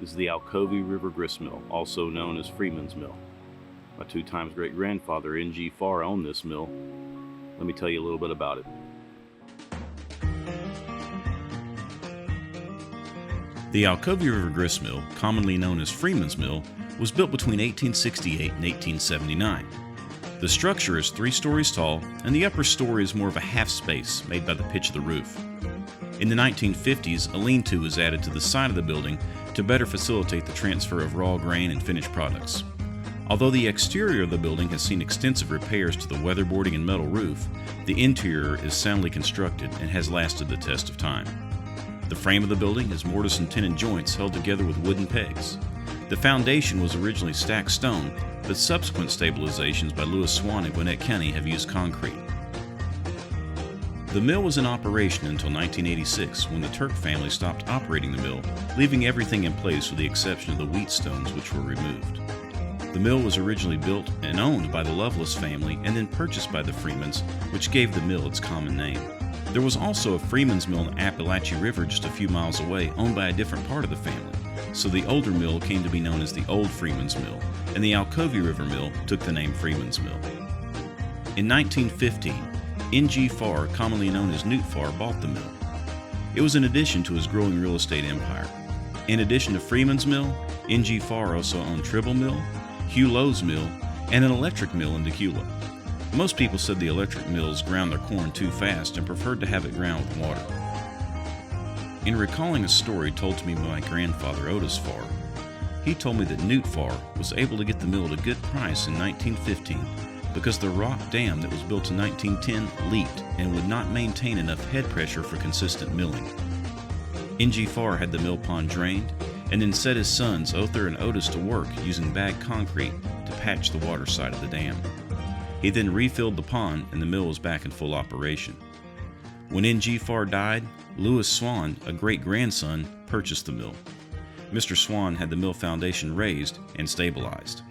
is the Alcovy River Grist Mill, also known as Freeman's Mill. My 2 times great-grandfather, N.G. Farr, owned this mill. Let me tell you a little bit about it. The Alcovy River Grist Mill, commonly known as Freeman's Mill, was built between 1868 and 1879. The structure is 3 stories tall, and the upper story is more of a half space made by the pitch of the roof. In the 1950s, a lean-to was added to the side of the building to better facilitate the transfer of raw grain and finished products. Although the exterior of the building has seen extensive repairs to the weatherboarding and metal roof, the interior is soundly constructed and has lasted the test of time. The frame of the building is mortise and tenon joints held together with wooden pegs. The foundation was originally stacked stone, but subsequent stabilizations by Lewis Swan and Gwinnett County have used concrete. The mill was in operation until 1986, when the Turk family stopped operating the mill, leaving everything in place with the exception of the wheat stones, which were removed. The mill was originally built and owned by the Lovelace family and then purchased by the Freemans, which gave the mill its common name. There was also a Freeman's Mill in the Appalachia River just a few miles away, owned by a different part of the family, so the older mill came to be known as the Old Freeman's Mill, and the Alcovy River Mill took the name Freeman's Mill. In 1915, N.G. Farr, commonly known as Newt Farr, bought the mill. It was in addition to his growing real estate empire. In addition to Freeman's Mill, N.G. Farr also owned Tribble Mill, Hugh Lowe's Mill, and an electric mill in Decula. Most people said the electric mills ground their corn too fast and preferred to have it ground with water. In recalling a story told to me by my grandfather Otis Farr, he told me that Newt Farr was able to get the mill at a good price in 1915 because the rock dam that was built in 1910 leaked and would not maintain enough head pressure for consistent milling. N.G. Farr had the mill pond drained and then set his sons Other and Otis to work using bagged concrete to patch the water side of the dam. He then refilled the pond and the mill was back in full operation. When N.G. Farr died, Lewis Swan, a great-grandson, purchased the mill. Mr. Swan had the mill foundation raised and stabilized.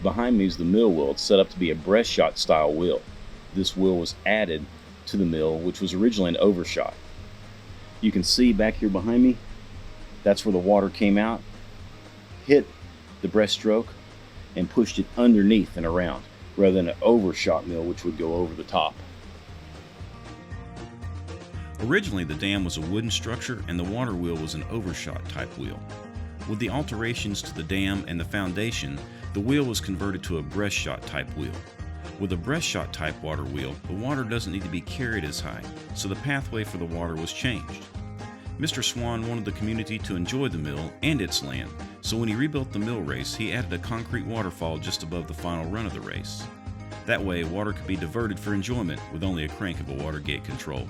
Behind me is the mill wheel. It's set up to be a breast shot style wheel. This wheel was added to the mill, which was originally an overshot. You can see back here behind me, that's where the water came out, hit the breaststroke, and pushed it underneath and around, rather than an overshot mill which would go over the top. Originally, the dam was a wooden structure and the water wheel was an overshot type wheel. With the alterations to the dam and the foundation, the wheel was converted to a breastshot type wheel. With a breastshot type water wheel, the water doesn't need to be carried as high, so the pathway for the water was changed. Mr. Swan wanted the community to enjoy the mill and its land, so when he rebuilt the mill race, he added a concrete waterfall just above the final run of the race. That way, water could be diverted for enjoyment with only a crank of a water gate control.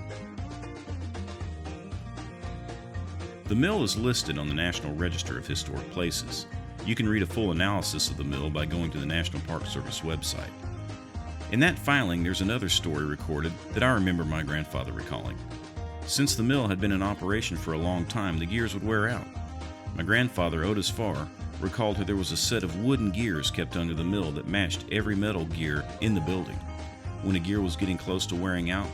The mill is listed on the National Register of Historic Places. You can read a full analysis of the mill by going to the National Park Service website. In that filing, there's another story recorded that I remember my grandfather recalling. Since the mill had been in operation for a long time, the gears would wear out. My grandfather, Otis Farr, recalled how there was a set of wooden gears kept under the mill that matched every metal gear in the building. When a gear was getting close to wearing out,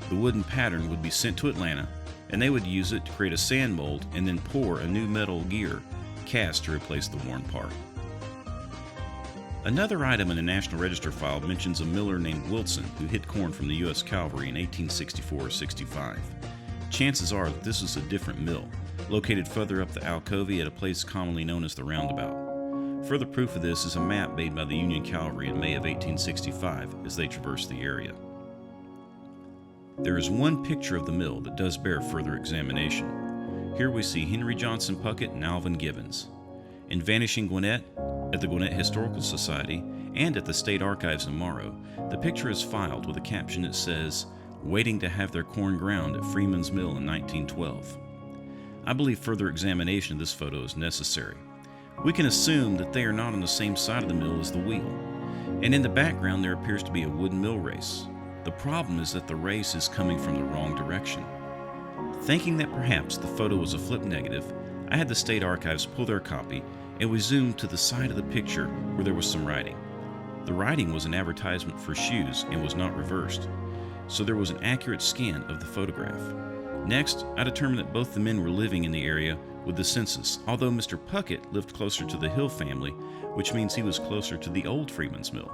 the wooden pattern would be sent to Atlanta, and they would use it to create a sand mold and then pour a new metal gear cast to replace the worn part. Another item in the National Register file mentions a miller named Wilson who hid corn from the U.S. Cavalry in 1864-65. Chances are that this was a different mill, located further up the Alcovy at a place commonly known as the Roundabout. Further proof of this is a map made by the Union Cavalry in May of 1865 as they traversed the area. There is one picture of the mill that does bear further examination. Here we see Henry Johnson Puckett and Alvin Gibbons. In Vanishing Gwinnett, at the Gwinnett Historical Society, and at the State Archives in Morrow, the picture is filed with a caption that says, "Waiting to have their corn ground at Freeman's Mill in 1912. I believe further examination of this photo is necessary. We can assume that they are not on the same side of the mill as the wheel, and in the background there appears to be a wooden mill race. The problem is that the race is coming from the wrong direction. Thinking that perhaps the photo was a flip negative, I had the State Archives pull their copy and we zoomed to the side of the picture where there was some writing. The writing was an advertisement for shoes and was not reversed, so there was an accurate scan of the photograph. Next, I determined that both the men were living in the area with the census, although Mr. Puckett lived closer to the Hill family, which means he was closer to the old Freeman's Mill.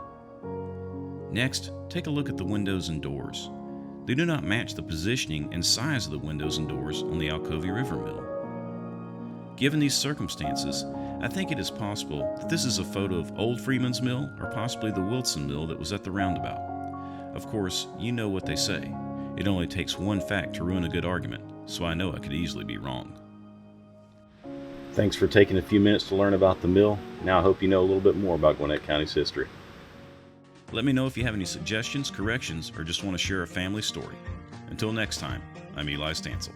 Next, take a look at the windows and doors. They do not match the positioning and size of the windows and doors on the Alcovy River Mill. Given these circumstances, I think it is possible that this is a photo of old Freeman's Mill or possibly the Wilson Mill that was at the roundabout. Of course, you know what they say. It only takes one fact to ruin a good argument, so I know I could easily be wrong. Thanks for taking a few minutes to learn about the mill. Now I hope you know a little bit more about Gwinnett County's history. Let me know if you have any suggestions, corrections, or just want to share a family story. Until next time, I'm Eli Stansel.